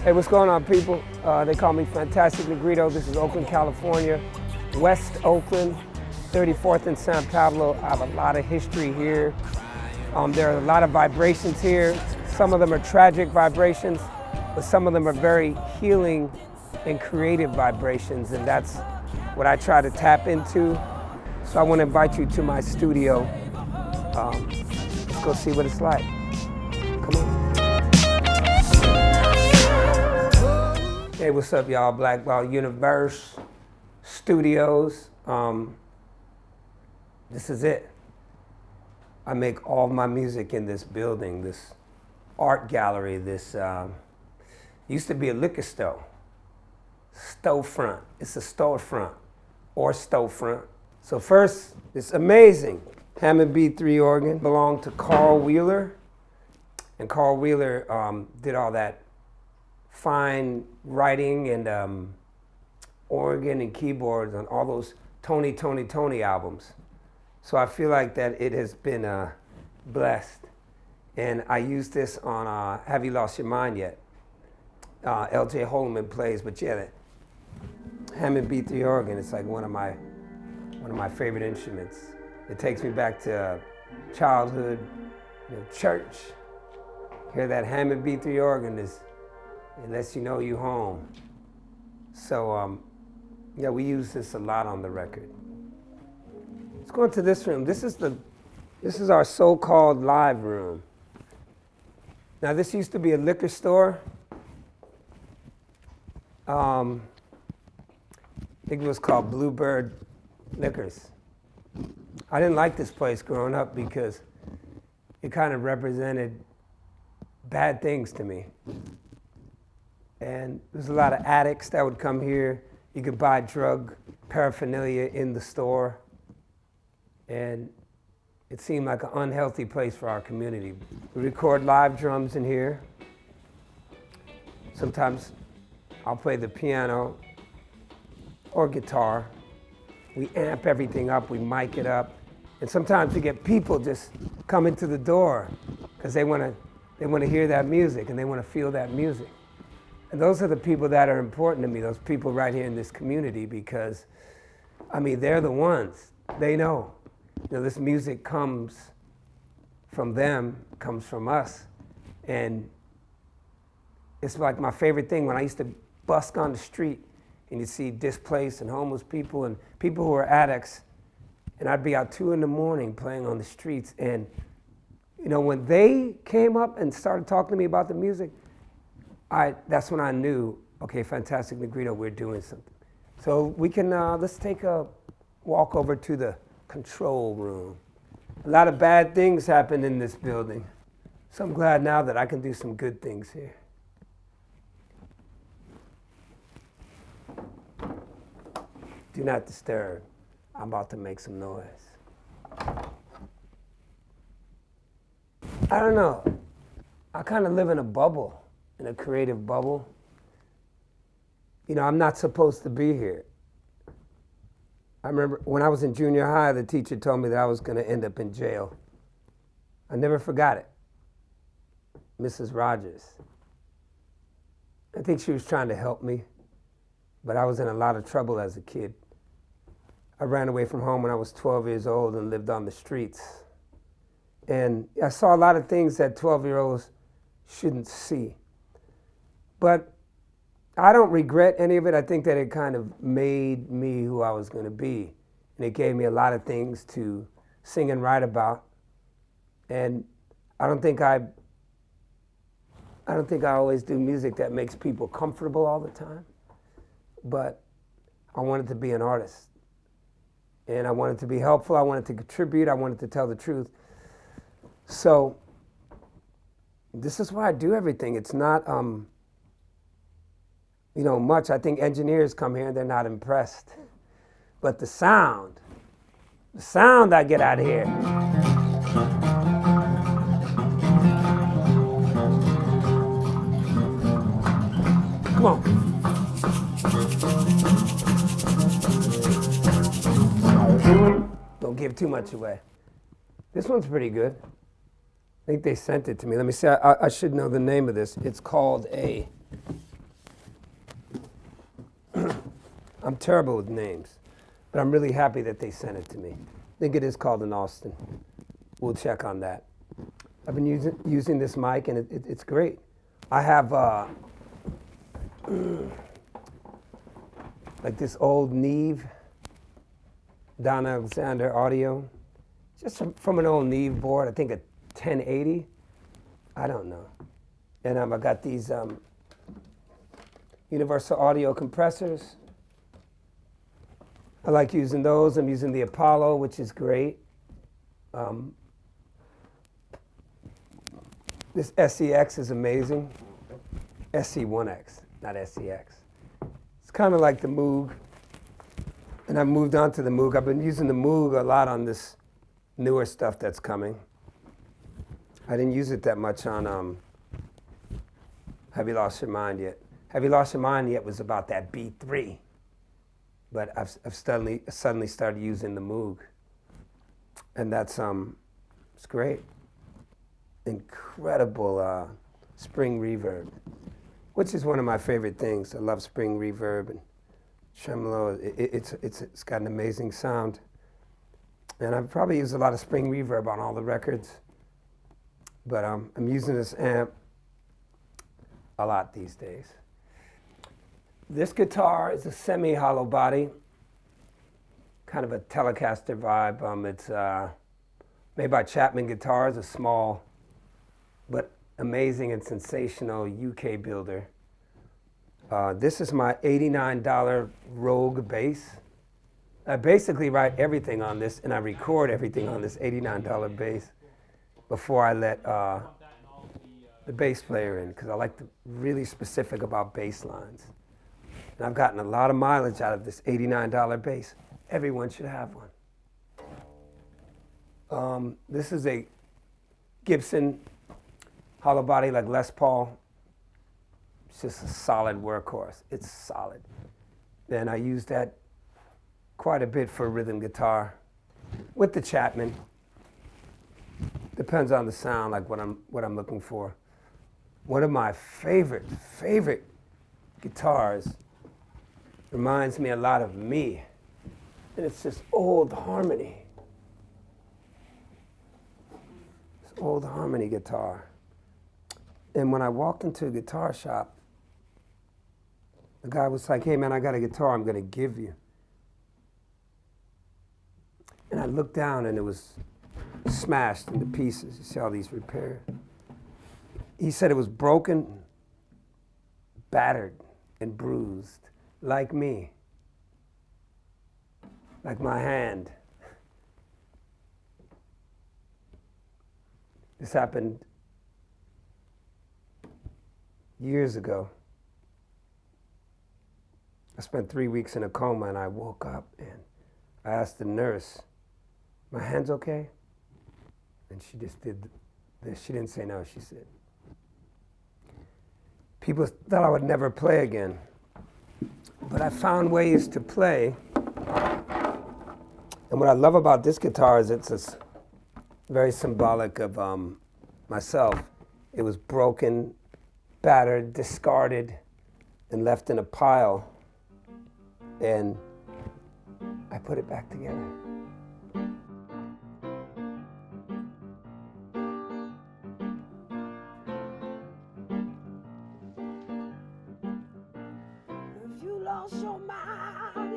Hey, what's going on, people? They call me Fantastic Negrito. This is Oakland, California, West Oakland, 34th and San Pablo. I have a lot of history here. There are a lot of vibrations here. Some of them are tragic vibrations, but some of them are very healing and creative vibrations, and that's what I try to tap into. So I want to invite you to my studio. Let's go see what it's like. Come on. Hey, what's up, y'all? Black Ball Universe Studios. This is it. I make all my music in this building, this art gallery, this used to be a liquor store. Storefront. It's a storefront or storefront. So first, it's amazing. Hammond B3 organ belonged to Carl Wheeler. And Carl Wheeler did all that fine writing and organ and keyboards on all those Tony albums. So I feel like that it has been blessed. And I use this on Have You Lost Your Mind Yet? L.J. Holman plays, but yeah, that Hammond B3 organ, it's like one of my favorite instruments. It takes me back to childhood, church. Hear that Hammond B3 organ, it lets you know you're home. So yeah, we use this a lot on the record. Let's go into this room. This is our so-called live room. Now this used to be a liquor store. I think it was called Bluebird Liquors. I didn't like this place growing up because it kind of represented bad things to me. And there's a lot of addicts that would come here. You could buy drug paraphernalia in the store. And it seemed like an unhealthy place for our community. We record live drums in here. Sometimes I'll play the piano or guitar. We amp everything up, we mic it up. And sometimes we get people just coming to the door because they want to hear that music and they want to feel that music. And those are the people that are important to me, those people right here in this community, because, I mean, they're the ones. They know. This music comes from them, comes from us. And it's like my favorite thing when I used to busk on the street and you see displaced and homeless people and people who are addicts. And I'd be out 2 a.m. playing on the streets. And, when they came up and started talking to me about the music, that's when I knew, okay, Fantastic Negrito, we're doing something. So we can, let's take a walk over to the control room. A lot of bad things happen in this building. So I'm glad now that I can do some good things here. Do not disturb. I'm about to make some noise. I don't know. I kind of live in a bubble, in a creative bubble. I'm not supposed to be here. I remember when I was in junior high, the teacher told me that I was going to end up in jail. I never forgot it. Mrs. Rogers. I think she was trying to help me, but I was in a lot of trouble as a kid. I ran away from home when I was 12 years old and lived on the streets. And I saw a lot of things that 12-year-olds shouldn't see. But I don't regret any of it. I think that it kind of made me who I was going to be. And it gave me a lot of things to sing and write about. And I don't think I always do music that makes people comfortable all the time. But I wanted to be an artist. And I wanted to be helpful. I wanted to contribute. I wanted to tell the truth. So this is why I do everything. It's not, much. I think engineers come here and they're not impressed. But the sound I get out of here. Come on. Don't give too much away. This one's pretty good. I think they sent it to me. Let me see, I should know the name of this. It's called a I'm terrible with names, but I'm really happy that they sent it to me. I think it is called an Austin. We'll check on that. I've been using this mic, and it's great. I have like this old Neve, Don Alexander audio, just from an old Neve board, I think a 1080. I don't know. And I got these universal audio compressors. I like using those. I'm using the Apollo, which is great. This SEX is amazing. SC1X, not SEX. It's kind of like the Moog. And I moved on to the Moog. I've been using the Moog a lot on this newer stuff that's coming. I didn't use it that much on Have You Lost Your Mind Yet? Have You Lost Your Mind Yet was about that B3. But I've suddenly started using the Moog. And that's it's great. Incredible spring reverb, which is one of my favorite things. I love spring reverb and tremolo. It's got an amazing sound. And I've probably used a lot of spring reverb on all the records. But I'm using this amp a lot these days. This guitar is a semi-hollow body, kind of a Telecaster vibe. It's made by Chapman Guitars, a small but amazing and sensational UK builder. This is my $89 Rogue bass. I basically write everything on this, and I record everything on this $89 bass before I let the bass player in, because I like to really specific about bass lines. And I've gotten a lot of mileage out of this $89 bass. Everyone should have one. This is a Gibson hollow body like Les Paul. It's just a solid workhorse. It's solid. And I use that quite a bit for rhythm guitar with the Chapman. Depends on the sound, like what I'm looking for. One of my favorite guitars reminds me a lot of me. And it's this old Harmony. This old Harmony guitar. And when I walked into a guitar shop, the guy was like, "Hey man, I got a guitar I'm gonna give you." And I looked down and it was smashed into pieces. You see all these repairs. He said it was broken, battered, and bruised, like me, like my hand. This happened years ago. I spent 3 weeks in a coma, and I woke up and I asked the nurse, "My hand's okay?" And she just did this. She didn't say no, she said. People thought I would never play again, but I found ways to play. And what I love about this guitar is it's very symbolic of myself. It was broken, battered, discarded, and left in a pile. And I put it back together. If you lost your mind,